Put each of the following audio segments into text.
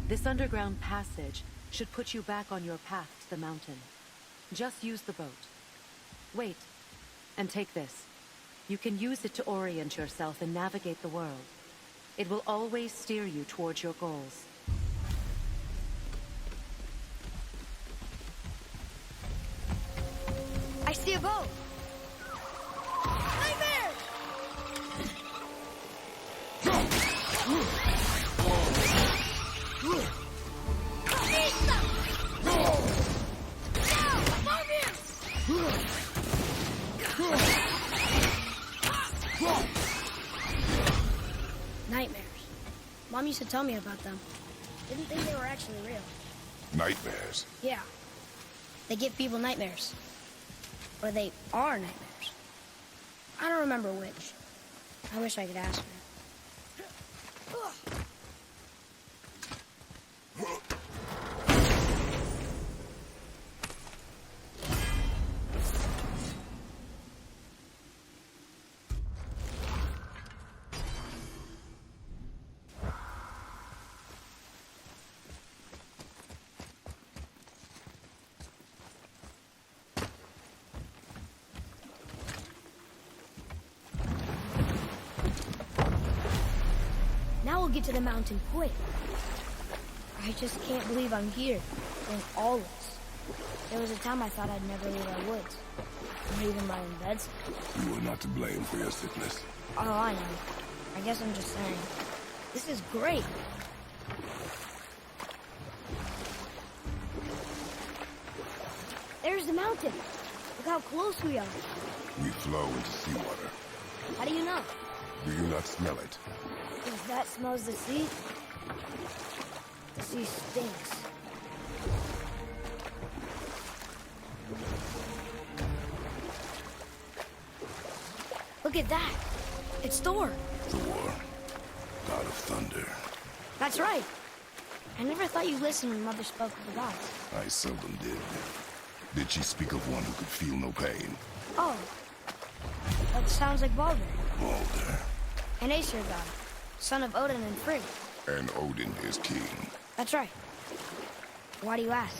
This underground passage should put you back on your path to the mountain. Just use the boat. Wait, and take this. You can use it to orient yourself and navigate the world. It will always steer you towards your goals. I see a boat! Nightmare! Nightmares. Mom used to tell me about them. Didn't think they were actually real. Nightmares? Yeah. They give people nightmares. Or they are nightmares. I don't remember which. I wish I could ask her. Now we'll get to the mountain quick. I just can't believe I'm here, doing all this. There was a time I thought I'd never leave our woods. Not even my own beds. You are not to blame for your sickness. Oh, I know. I guess I'm just saying. This is great. There's the mountain. Look how close we are. We flow into seawater. How do you know? Do you not smell it? If that smells the sea, the sea stinks. Look at that. It's Thor. Thor, god of thunder. That's right. I never thought you listened when Mother spoke of the gods. I seldom did. Did she speak of one who could feel no pain? Oh. That sounds like Baldur. Baldur. An Aesir god. Son of Odin and Frigg. And Odin is king. That's right. Why do you ask?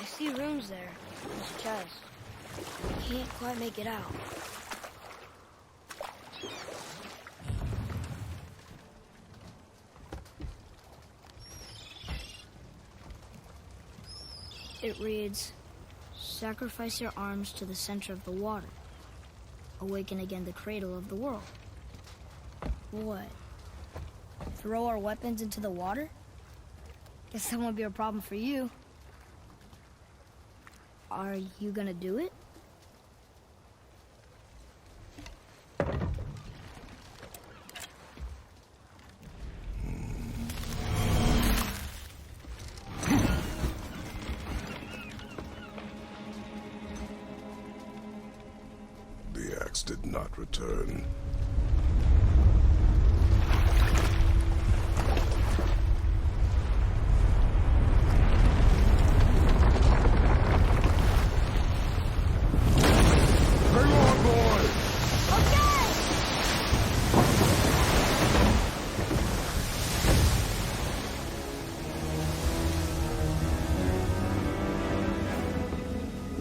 I see runes there in his chest. I can't quite make it out. It reads, "Sacrifice your arms to the center of the water. Awaken again the cradle of the world." What? Throw our weapons into the water? Guess that won't be a problem for you. Are you gonna do it? The axe did not return.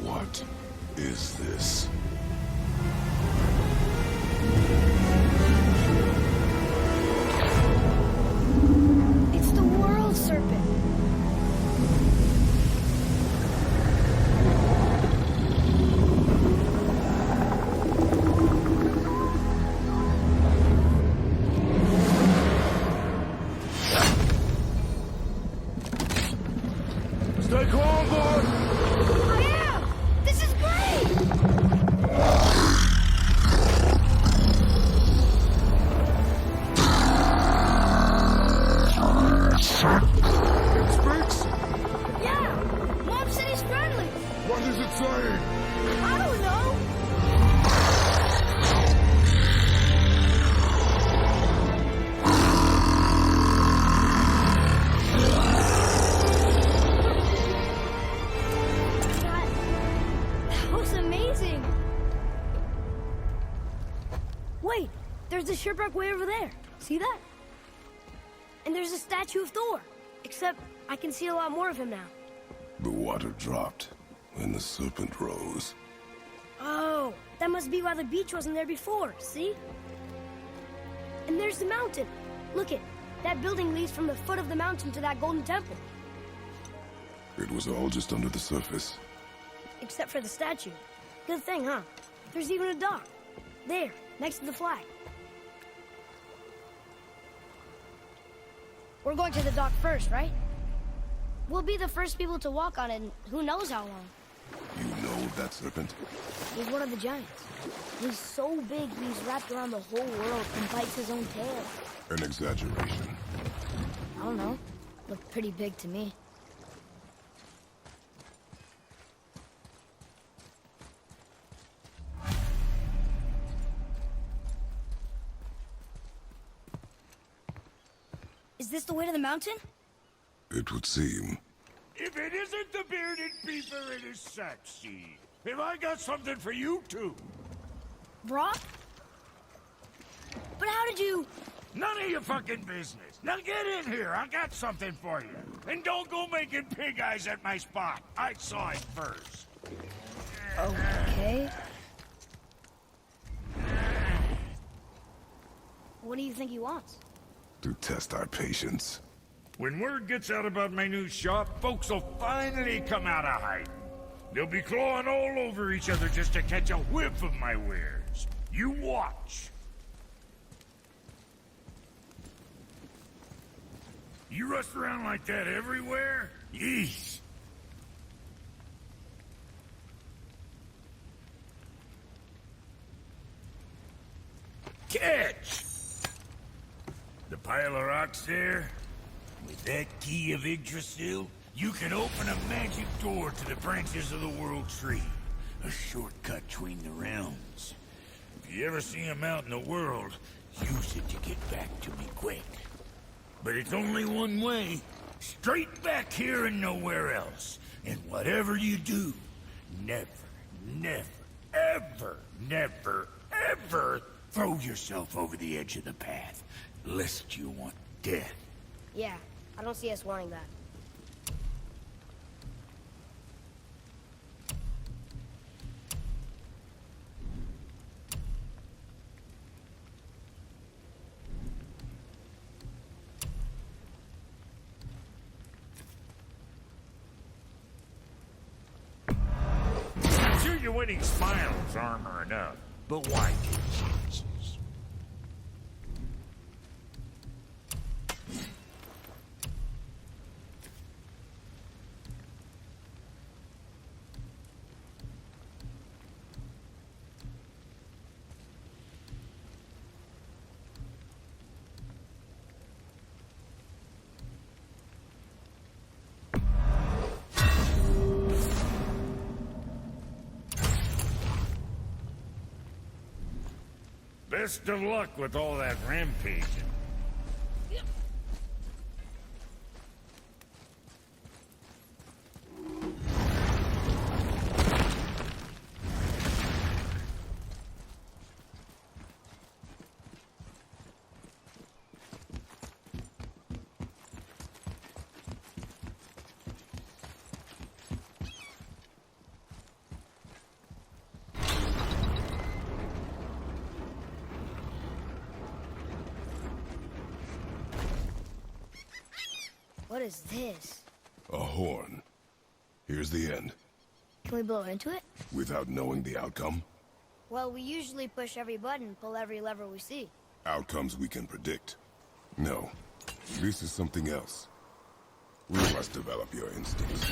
What is this? It's the world serpent. There's a shipwreck way over there. See that? And there's a statue of Thor. Except I can see a lot more of him now. The water dropped, and the serpent rose. Oh, that must be why the beach wasn't there before, see? And there's the mountain. Look it. That building leads from the foot of the mountain to that golden temple. It was all just under the surface. Except for the statue. Good thing, huh? There's even a dock. There, next to the flag. We're going to the dock first, right? We'll be the first people to walk on it in who knows how long. You know of that serpent? He's one of the giants. He's so big he's wrapped around the whole world and bites his own tail. An exaggeration. I don't know. Looked pretty big to me. Is this the way to the mountain? It would seem. If it isn't the bearded beaver, it is Saxseed. Have I got something for you too? Brock? But how did you... None of your fucking business. Now get in here. I got something for you. And don't go making pig eyes at my spot. I saw it first. Okay. What do you think he wants? To test our patience. When word gets out about my new shop, folks will finally come out of hiding. They'll be clawing all over each other just to catch a whiff of my wares. You watch. You rush around like that everywhere? Yeesh. Catch! The pile of rocks there? With that key of Yggdrasil, you can open a magic door to the branches of the World Tree. A shortcut between the realms. If you ever see him out in the world, use it to get back to me quick. But it's only one way. Straight back here and nowhere else. And whatever you do, never, never, ever, never, ever throw yourself over the edge of the path, lest you want death. Yeah, I don't see us wanting that. Sure, your winning smile's armor enough, but why take chances? Best of luck with all that rampaging. What is this? A horn. Here's the end. Can we blow into it? Without knowing the outcome? Well, we usually push every button and pull every lever we see. Outcomes we can predict. No. This is something else. We must develop your instincts.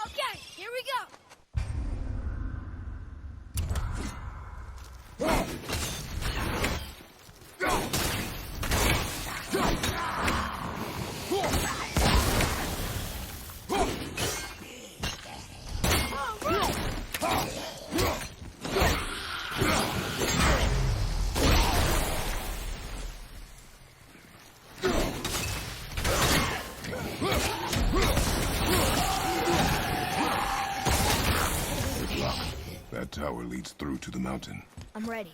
Okay, here we go! That tower leads through to the mountain. I'm ready.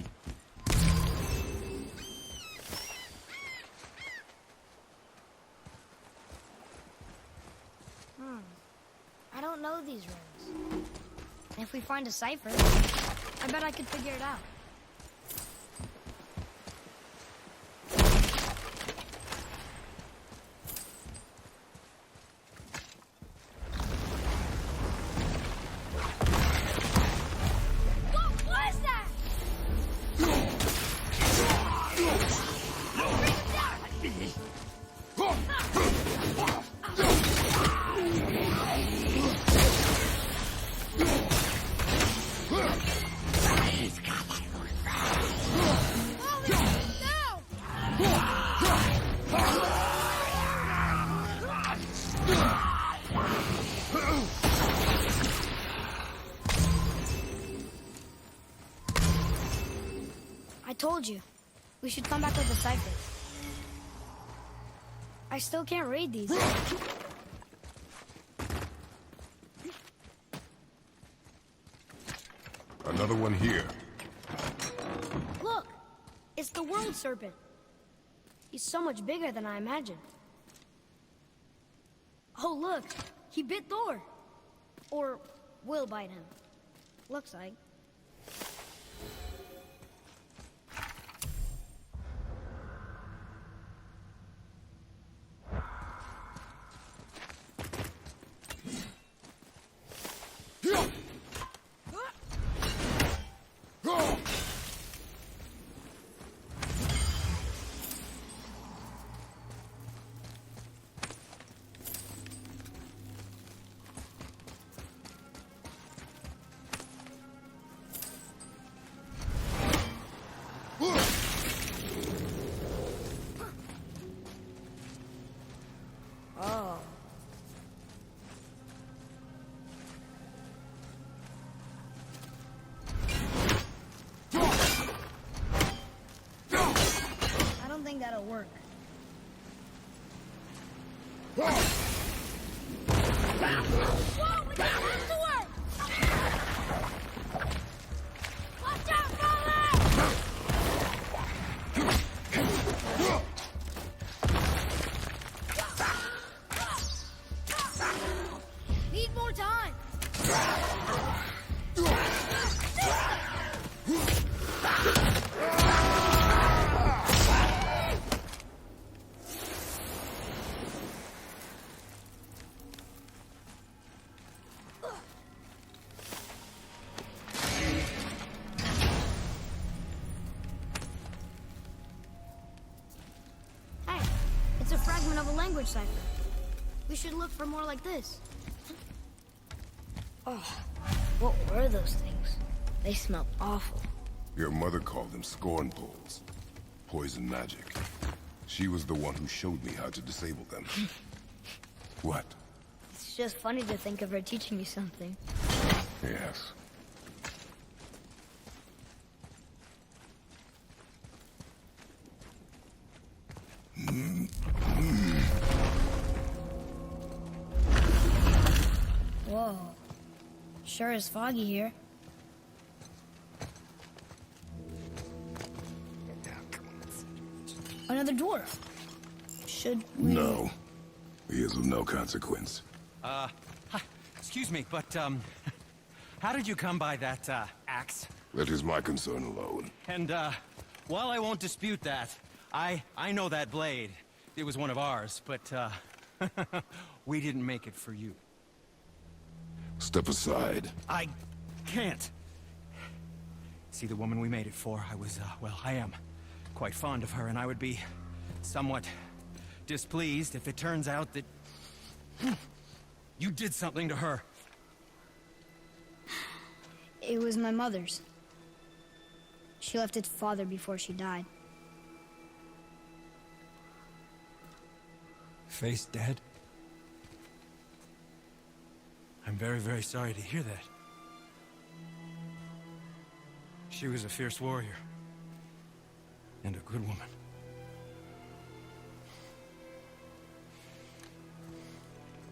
I don't know these rooms. If we find a cipher, I bet I could figure it out. What is that? I told you. We should come back with the cipher. I still can't read these. Another one here. Look! It's the world serpent. He's so much bigger than I imagined. Oh, look! He bit Thor! Or will bite him. Looks like. Oh. I don't think that'll work. Whoa, we got to work! Watch out, Rolling! Need more time. Hey, it's a fragment of a language cipher. We should look for more like this. Oh, what were those things? They smelled awful. Your mother called them scorn poles. Poison magic. She was the one who showed me how to disable them. What? It's just funny to think of her teaching me something. Yes. Whoa. Sure is foggy here. Another dwarf. Should we... No. He is of no consequence. Hi, excuse me, but, how did you come by that, axe? That is my concern alone. And, while I won't dispute that, I know that blade. It was one of ours, but, we didn't make it for you. Step aside. I can't. See, the woman we made it for, well, I am quite fond of her, and I would be somewhat displeased if it turns out that you did something to her. It was my mother's. She left its father before she died. Face dead? I'm very, very sorry to hear that. She was a fierce warrior. And a good woman.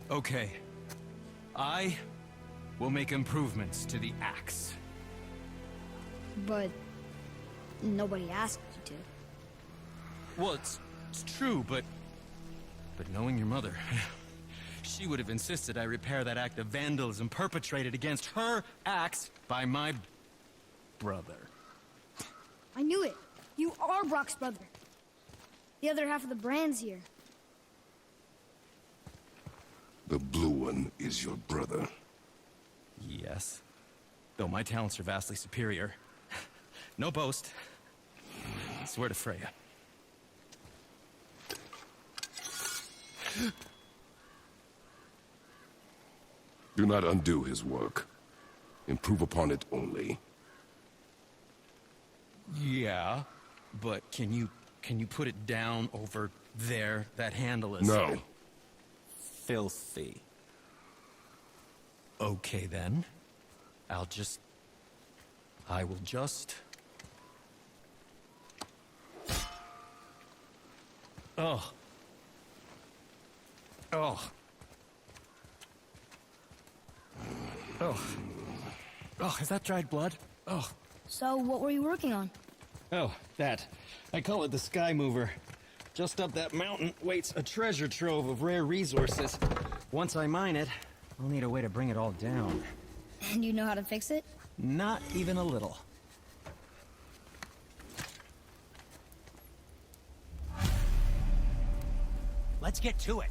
Okay. I we'll make improvements to the axe. But nobody asked you to. Well, it's true, but knowing your mother, she would have insisted I repair that act of vandalism perpetrated against her axe by my brother. I knew it. You are Brock's brother. The other half of the brand's here. The blue one is your brother. Yes. Though my talents are vastly superior. No boast. I swear to Freya. Do not undo his work. Improve upon it only. Yeah, but can you put it down over there? That handle is... No. Filthy. Okay, then. I will just... Oh. Oh. Oh. Oh, is that dried blood? Oh. So, what were you working on? Oh, that. I call it the Sky Mover. Just up that mountain waits a treasure trove of rare resources. Once I mine it, I'll need a way to bring it all down. And you know how to fix it? Not even a little. Let's get to it.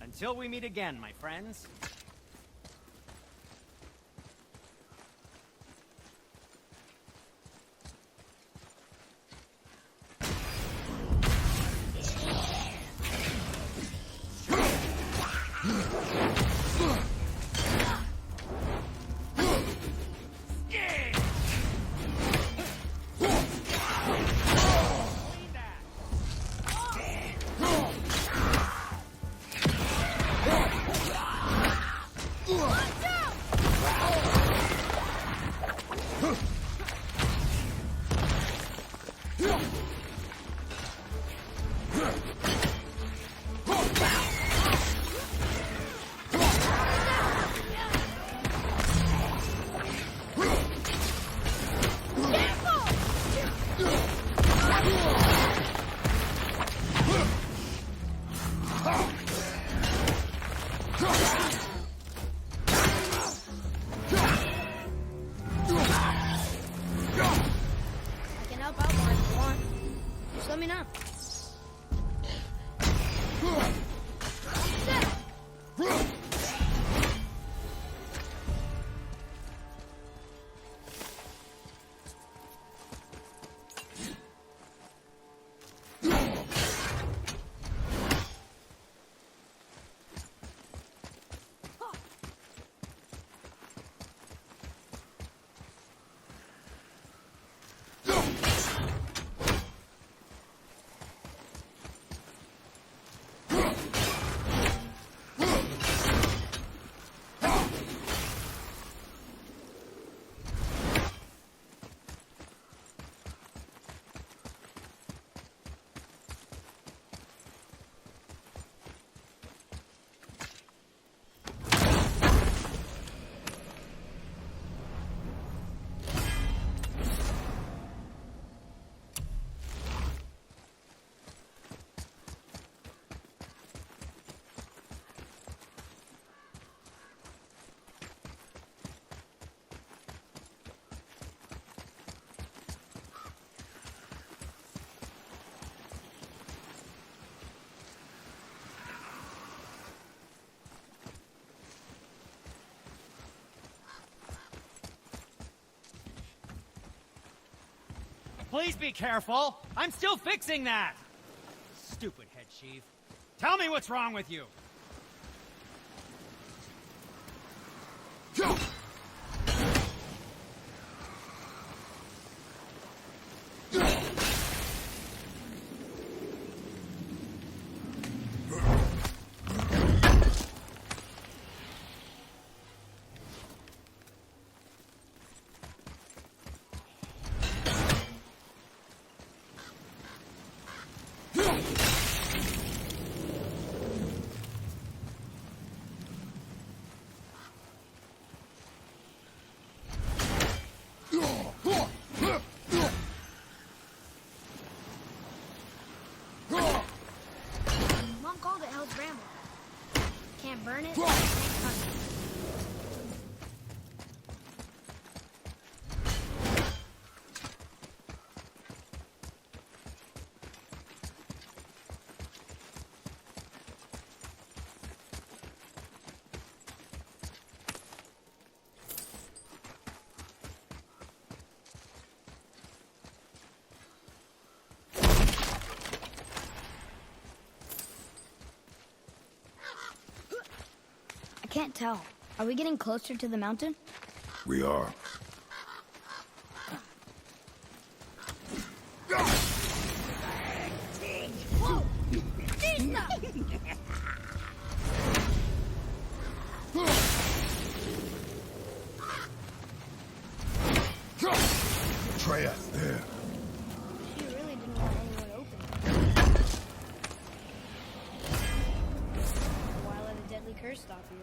Until we meet again, my friends. Please be careful. I'm still fixing that. Stupid head chief. Tell me what's wrong with you. Mom called it Hell's Bramble. Can't burn it, can't touch it. I can't tell. Are we getting closer to the mountain? We are. Whoa! Nista! Treya, there. She really didn't want anyone open. Why let a deadly curse stop you?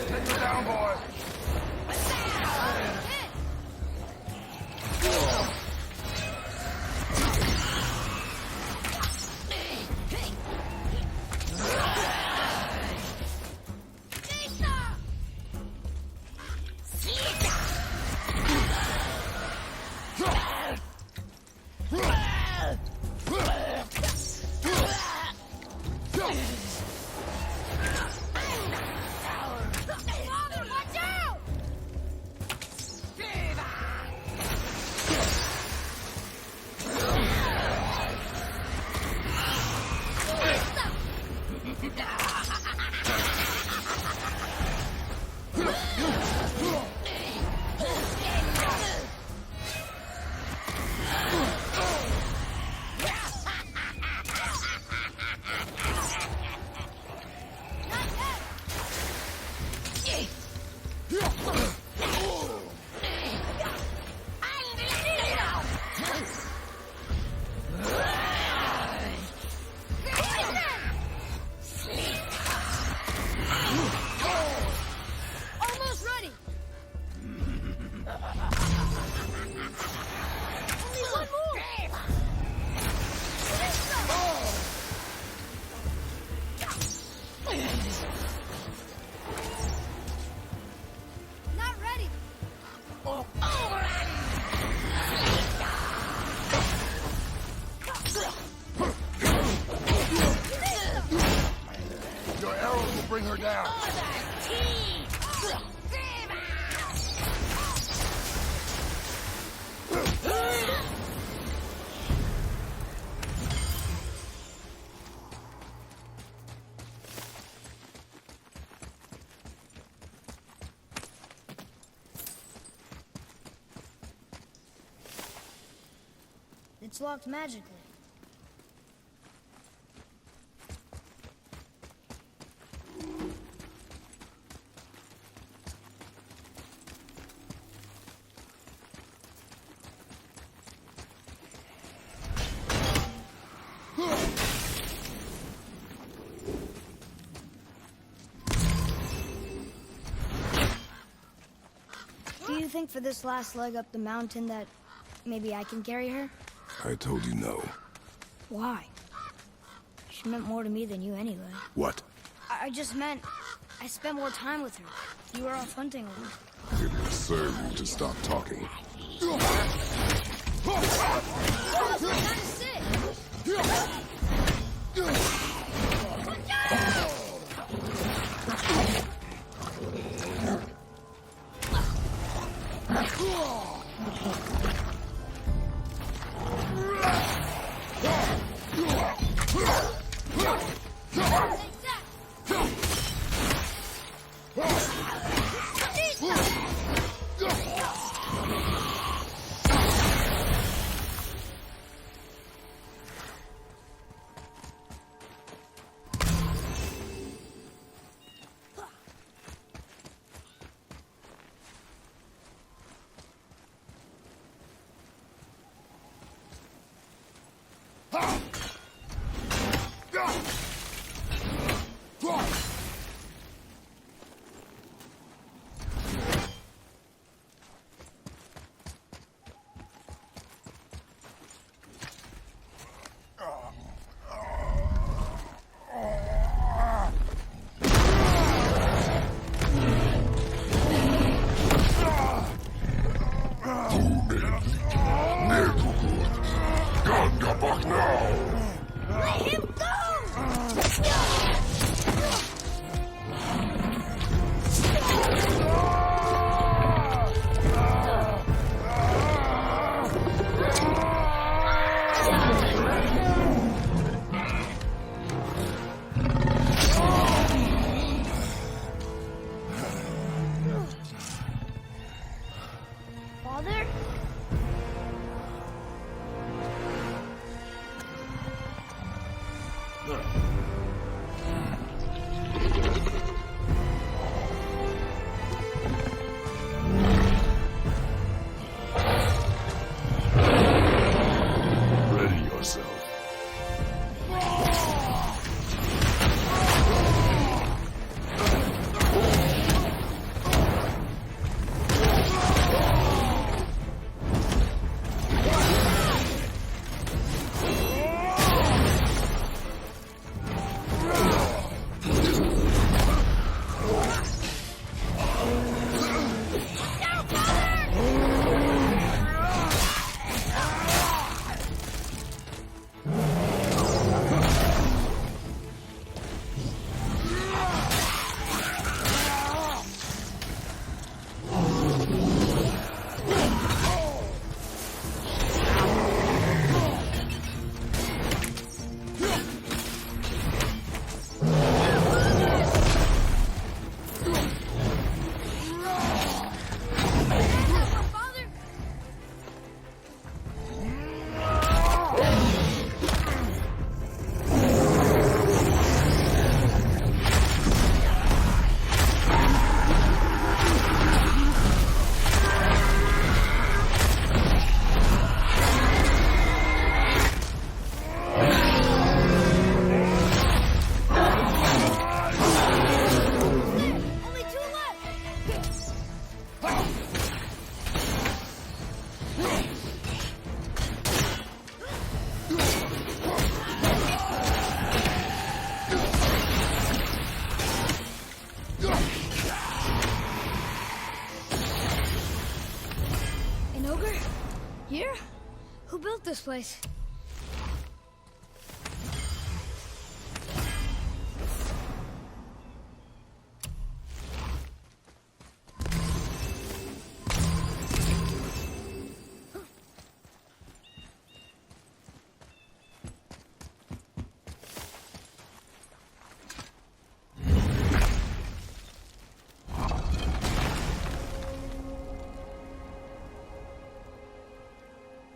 Take her down, boy. Father, watch out! Almost ready. Only one more. Not ready. Your arrows will bring her down. It's locked magically. think for this last leg up the mountain that maybe I can carry her? I told you no. Why? She meant more to me than you anyway. What? I just meant I spent more time with her. You were off hunting with her. It would serve you to stop talking. That is sick! Father? Ready yourself. Here? Who built this place?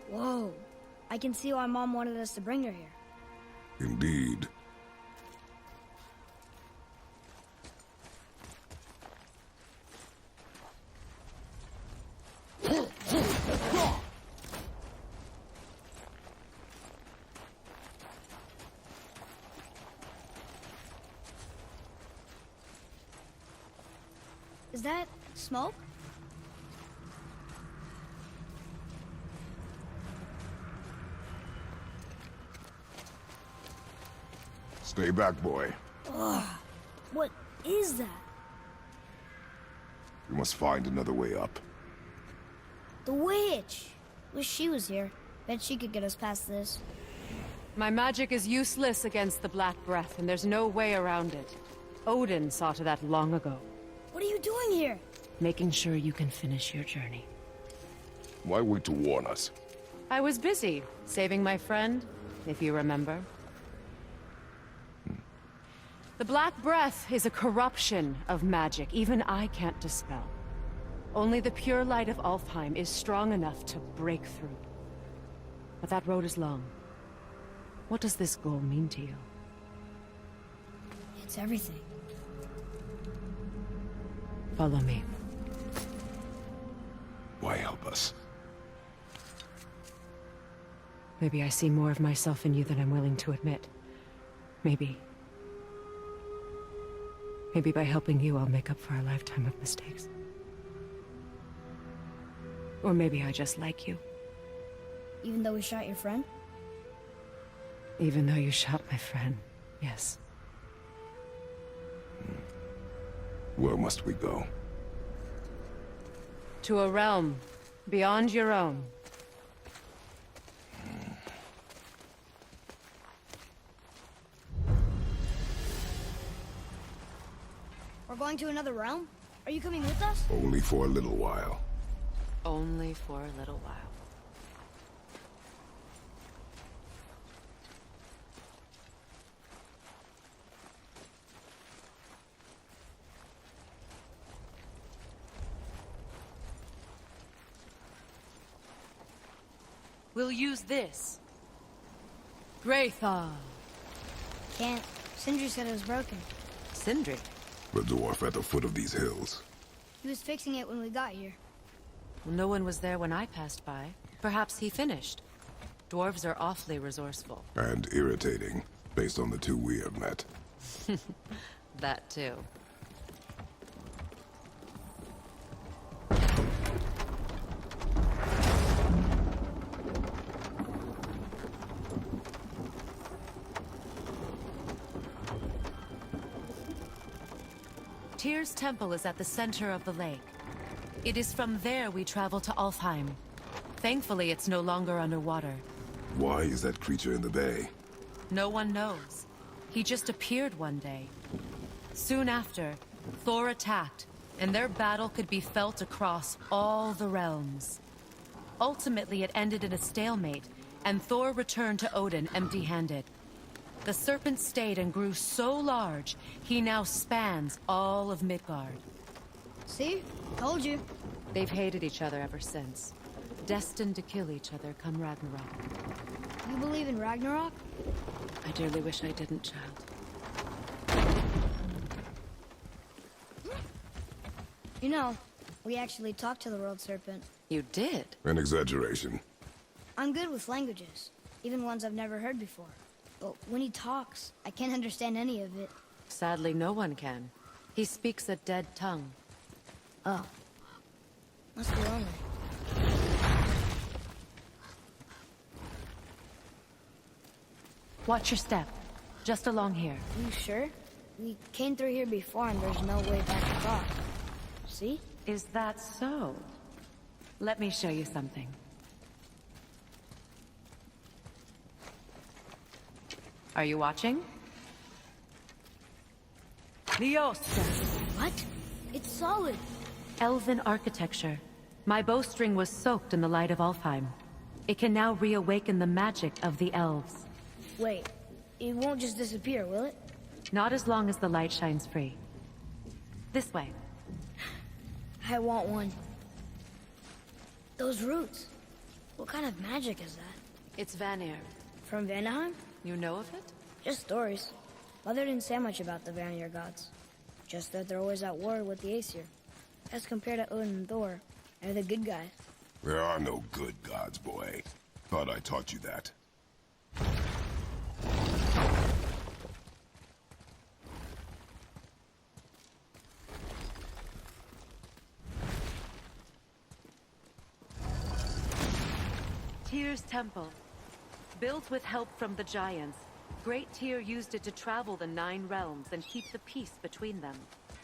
Whoa. I can see why Mom wanted us to bring her here. Indeed. Is that smoke? Stay back, boy. What is that? We must find another way up. The witch! Wish she was here. Bet she could get us past this. My magic is useless against the Black Breath, and there's no way around it. Odin saw to that long ago. What are you doing here? Making sure you can finish your journey. Why wait to warn us? I was busy, saving my friend, if you remember. The Black Breath is a corruption of magic even I can't dispel. Only the pure light of Alfheim is strong enough to break through. But that road is long. What does this goal mean to you? It's everything. Follow me. Why help us? Maybe I see more of myself in you than I'm willing to admit. Maybe. Maybe by helping you, I'll make up for a lifetime of mistakes. Or maybe I just like you. Even though we shot your friend? Even though you shot my friend, yes. Where must we go? To a realm beyond your own. We're going to another realm? Are you coming with us? Only for a little while. Only for a little while. We'll use this. Graythal. Can't. Sindri said it was broken. Sindri. The dwarf at the foot of these hills. He was fixing it when we got here. No one was there when I passed by. Perhaps he finished. Dwarves are awfully resourceful. And irritating, based on the two we have met. That too. Tyr's temple is at the center of the lake. It is from there we travel to Alfheim. Thankfully, it's no longer underwater. Why is that creature in the bay? No one knows. He just appeared one day. Soon after, Thor attacked, and their battle could be felt across all the realms. Ultimately, it ended in a stalemate, and Thor returned to Odin empty-handed. The serpent stayed and grew so large, he now spans all of Midgard. See? Told you. They've hated each other ever since. Destined to kill each other come Ragnarok. You believe in Ragnarok? I dearly wish I didn't, child. You know, we actually talked to the world serpent. You did? An exaggeration. I'm good with languages, even ones I've never heard before. But when he talks, I can't understand any of it. Sadly, no one can. He speaks a dead tongue. Oh. Must be lonely. Watch your step. Just along here. You sure? We came through here before and there's no way back across. See? Is that so? Let me show you something. Are you watching? Liosta. What? It's solid. Elven architecture. My bowstring was soaked in the light of Alfheim. It can now reawaken the magic of the elves. Wait, it won't just disappear, will it? Not as long as the light shines free. This way. I want one. Those roots. What kind of magic is that? It's Vanir. From Vanaheim? You know of it? Just stories. Mother didn't say much about the Vanir gods. Just that they're always at war with the Aesir. As compared to Odin and Thor, they're the good guys. There are no good gods, boy. Thought I taught you that. Tyr's temple. Built with help from the giants, Great Tyr used it to travel the 9 realms and keep the peace between them.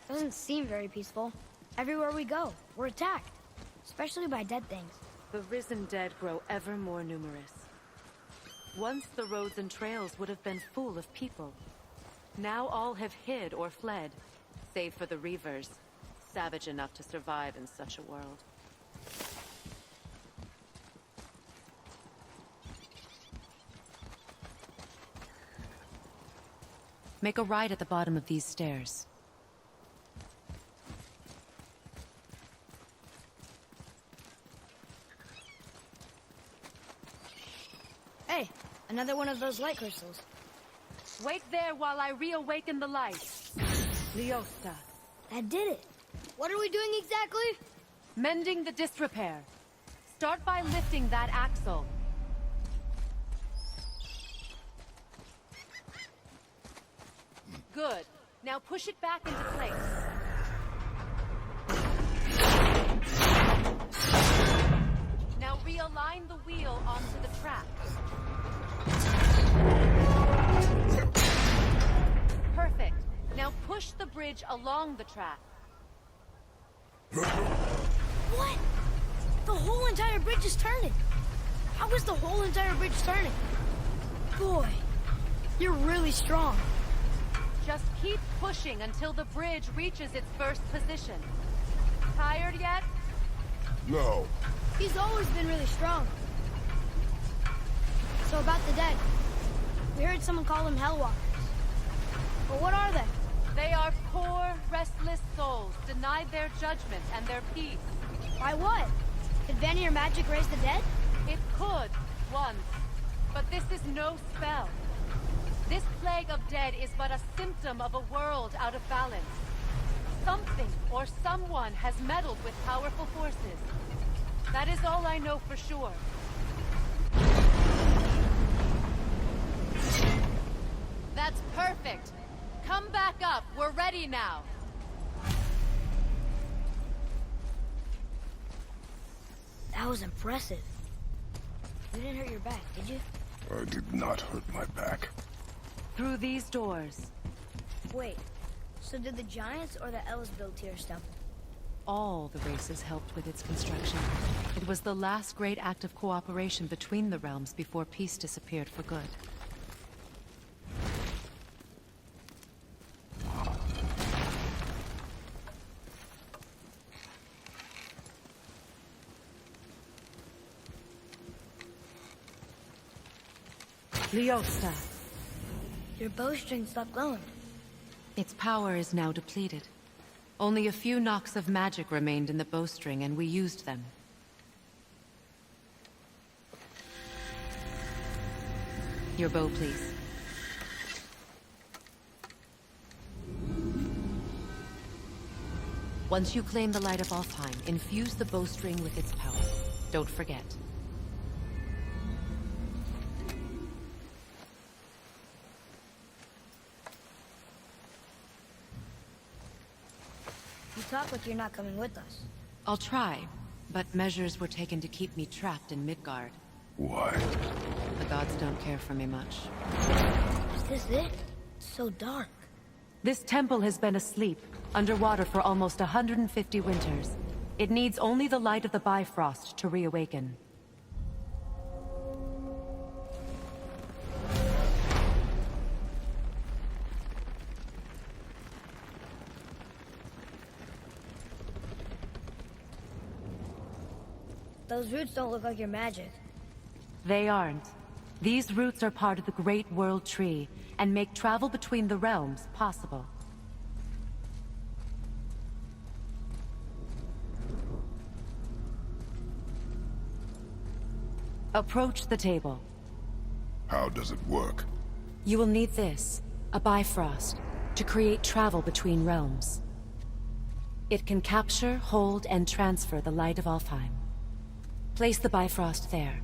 Doesn't seem very peaceful. Everywhere we go, we're attacked. Especially by dead things. The risen dead grow ever more numerous. Once the roads and trails would have been full of people. Now all have hid or fled, save for the Reavers, savage enough to survive in such a world. Make a right at the bottom of these stairs. Hey, another one of those light crystals. Wait there while I reawaken the light. Leosta. That did it. What are we doing exactly? Mending the disrepair. Start by lifting that axle. Good. Now push it back into place. Now realign the wheel onto the track. Perfect. Now push the bridge along the track. What? The whole entire bridge is turning. How is the whole entire bridge turning? Boy, you're really strong. Just keep pushing until the bridge reaches its first position. Tired yet? No. He's always been really strong. So about the dead. We heard someone call them Hellwalkers. But what are they? They are poor, restless souls, denied their judgment and their peace. By what? Could Vanir magic raise the dead? It could, once. But this is no spell. This plague of dead is but a symptom of a world out of balance. Something or someone has meddled with powerful forces. That is all I know for sure. That's perfect. Come back up. We're ready now. That was impressive. You didn't hurt your back, did you? I did not hurt my back. Through these doors. Wait, so did the Giants or the Elves build Tyr's temple? All the races helped with its construction. It was the last great act of cooperation between the realms before peace disappeared for good. Leosta. Your bowstring stopped glowing. Its power is now depleted. Only a few knocks of magic remained in the bowstring, and we used them. Your bow, please. Once you claim the light of Alfheim, infuse the bowstring with its power. Don't forget. You talk like you're not coming with us. I'll try, but measures were taken to keep me trapped in Midgard. Why? The gods don't care for me much. Is this it? It's so dark. This temple has been asleep, underwater for almost 150 winters. It needs only the light of the Bifrost to reawaken. Those roots don't look like your magic. They aren't. These roots are part of the Great World Tree, and make travel between the realms possible. Approach the table. How does it work? You will need this, a Bifrost, to create travel between realms. It can capture, hold, and transfer the light of Alfheim. Place the Bifrost there.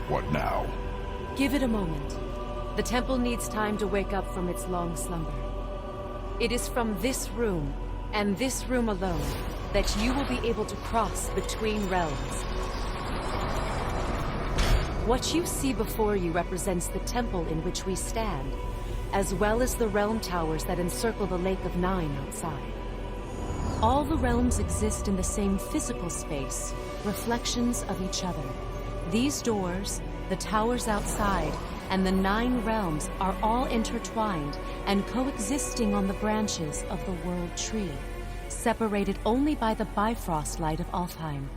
What now? Give it a moment. The temple needs time to wake up from its long slumber. It is from this room, and this room alone, that you will be able to cross between realms. What you see before you represents the temple in which we stand, as well as the realm towers that encircle the Lake of Nine outside. All the realms exist in the same physical space, reflections of each other. These doors, the towers outside, and the 9 realms are all intertwined and coexisting on the branches of the World Tree, separated only by the Bifrost light of Alfheim.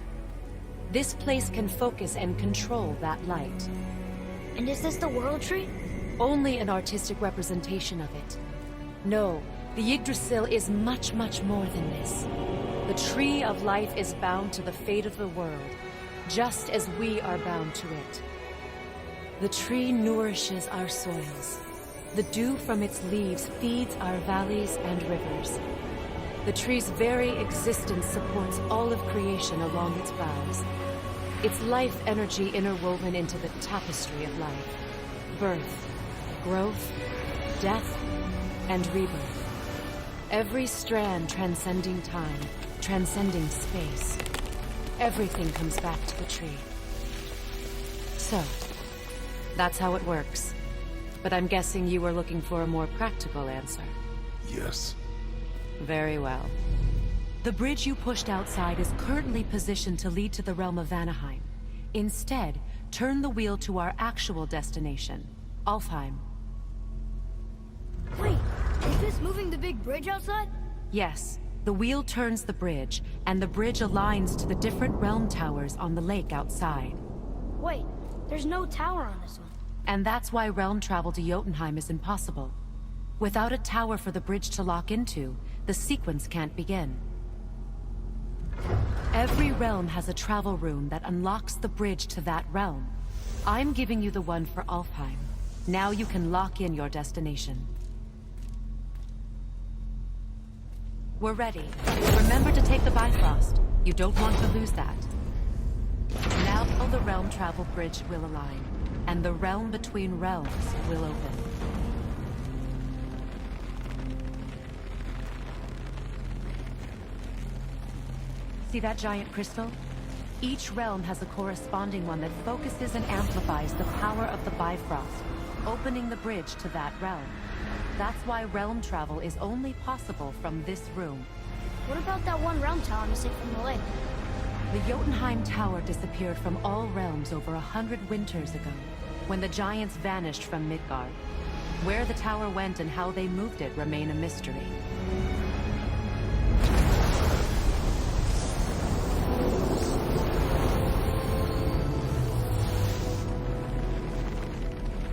This place can focus and control that light. And is this the World Tree? Only an artistic representation of it. No, the Yggdrasil is much, much more than this. The Tree of Life is bound to the fate of the world, just as we are bound to it. The tree nourishes our soils. The dew from its leaves feeds our valleys and rivers. The tree's very existence supports all of creation along its boughs. Its life energy interwoven into the tapestry of life. Birth, growth, death, and rebirth. Every strand transcending time, transcending space. Everything comes back to the tree. So, that's how it works. But I'm guessing you were looking for a more practical answer. Yes. Very well. The bridge you pushed outside is currently positioned to lead to the realm of Vanaheim. Instead, turn the wheel to our actual destination, Alfheim. Wait, is this moving the big bridge outside? Yes, the wheel turns the bridge, and the bridge aligns to the different realm towers on the lake outside. Wait, there's no tower on this one. And that's why realm travel to Jotunheim is impossible. Without a tower for the bridge to lock into, the sequence can't begin. Every realm has a travel rune that unlocks the bridge to that realm. I'm giving you the one for Alfheim. Now you can lock in your destination. We're ready. Remember to take the Bifrost. You don't want to lose that. Now the realm travel bridge will align, and the realm between realms will open. See that giant crystal? Each realm has a corresponding one that focuses and amplifies the power of the Bifrost, opening the bridge to that realm. That's why realm travel is only possible from this room. What about that one realm tower missing from the lake? The Jotunheim Tower disappeared from all realms over 100 winters ago, when the giants vanished from Midgard. Where the tower went and how they moved it remain a mystery.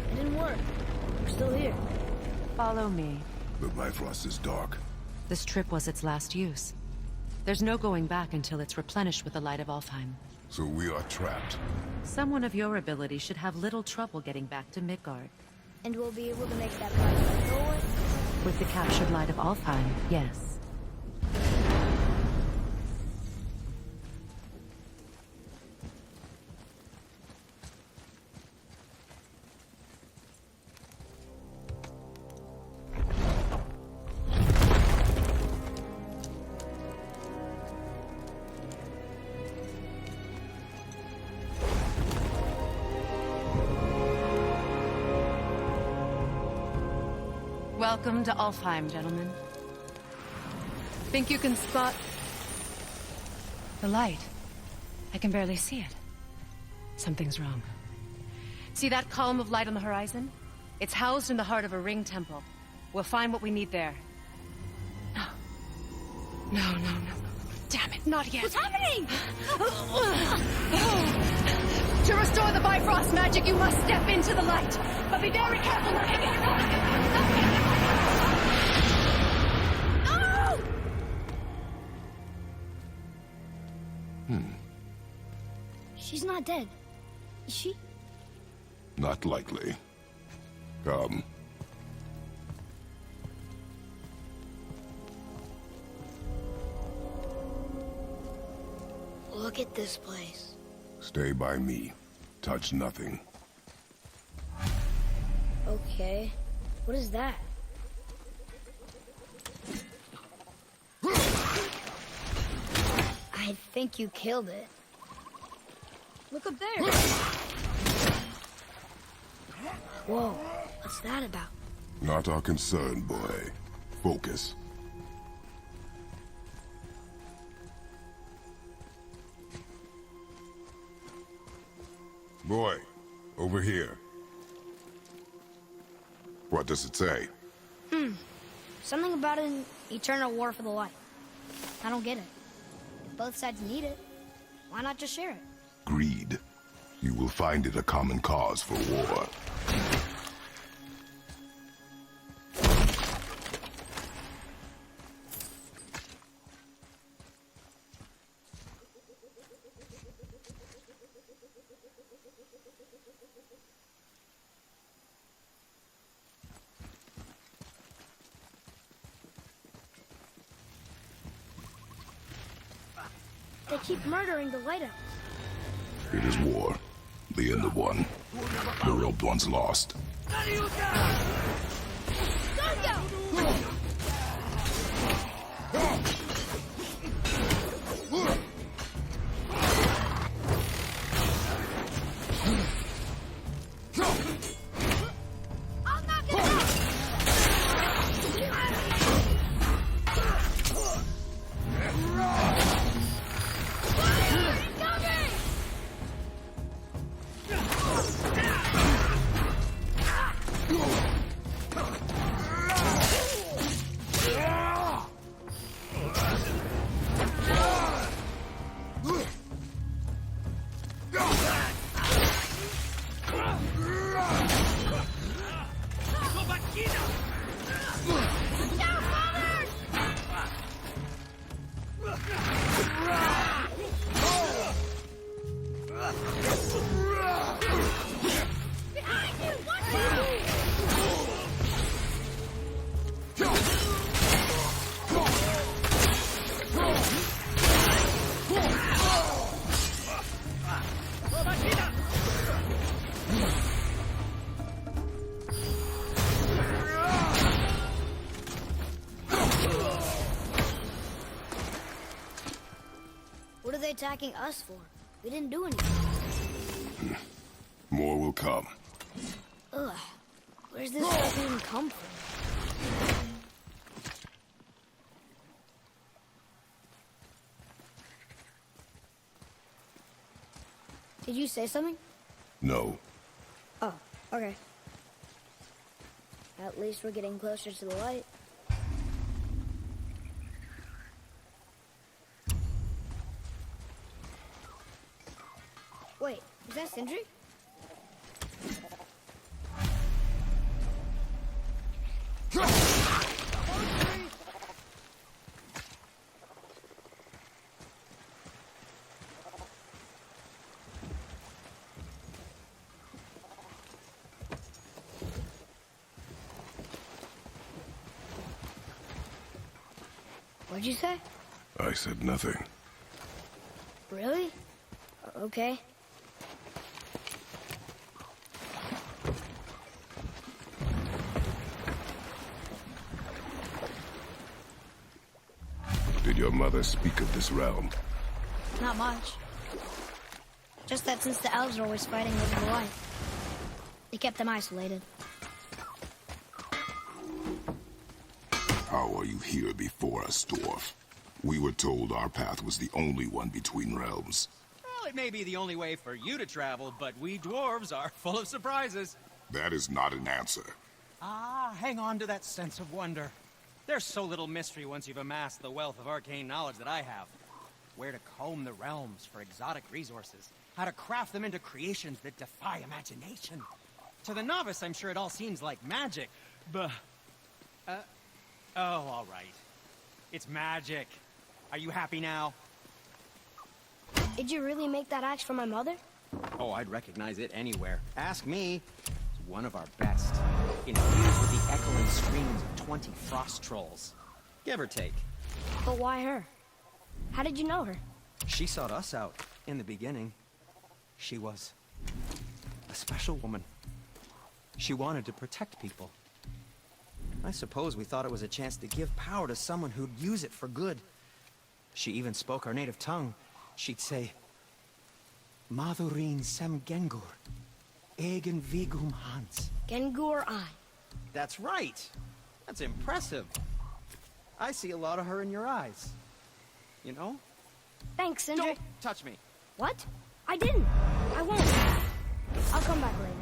It didn't work. We're still here. Follow me. The Bifrost is dark. This trip was its last use. There's no going back until it's replenished with the light of Alfheim. So we are trapped. Someone of your ability should have little trouble getting back to Midgard. And we'll be able to make that Bifrost go away? With the captured light of Alfheim, yes. Welcome to Alfheim, gentlemen. Think you can spot the light? I can barely see it. Something's wrong. See that column of light on the horizon? It's housed in the heart of a ring temple. We'll find what we need there. No. No, no, no, no. Damn it, not yet. What's happening? To restore the Bifrost magic, you must step into the light. But be very careful not to get caught. She's not dead. Is she? Not likely. Come. Look at this place. Stay by me. Touch nothing. Okay. What is that? I think you killed it. Look up there. Whoa, what's that about? Not our concern, boy. Focus. Boy, over here. What does it say? Something about an eternal war for the light. I don't get it. If both sides need it, why not just share it? Greed. You will find it a common cause for war. They keep murdering the lighthouse. It is war. The end of one. The robed one's lost. What are they attacking us for? We didn't do anything. More will come. Ugh. Where's this stuff even come from? Did you say something? No. Oh, okay. At least we're getting closer to the light. Wait, is that Sindri? What'd you say? I said nothing. Really? Okay. Did your mother speak of this realm? Not much. Just that since the elves are always fighting over the light, they kept them isolated. How are you here before us, dwarf? We were told our path was the only one between realms. Well, it may be the only way for you to travel, but we dwarves are full of surprises. That is not an answer. Ah, hang on to that sense of wonder. There's so little mystery once you've amassed the wealth of arcane knowledge that I have. Where to comb the realms for exotic resources. How to craft them into creations that defy imagination. To the novice, I'm sure it all seems like magic, but... oh, all right. It's magic. Are you happy now? Did you really make that axe for my mother? Oh, I'd recognize it anywhere. Ask me. It's one of our best. Infused with the echoing screams of 20 frost trolls. Give or take. But why her? How did you know her? She sought us out in the beginning. She was a special woman. She wanted to protect people. I suppose we thought it was a chance to give power to someone who'd use it for good. She even spoke our native tongue. She'd say, Madurin sem gengur, egen vigum hans. Gengu or I. That's right. That's impressive. I see a lot of her in your eyes. You know? Thanks, Sindri. Don't touch me. What? I didn't. I won't. I'll come back later.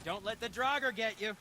Don't let the Draugr get you.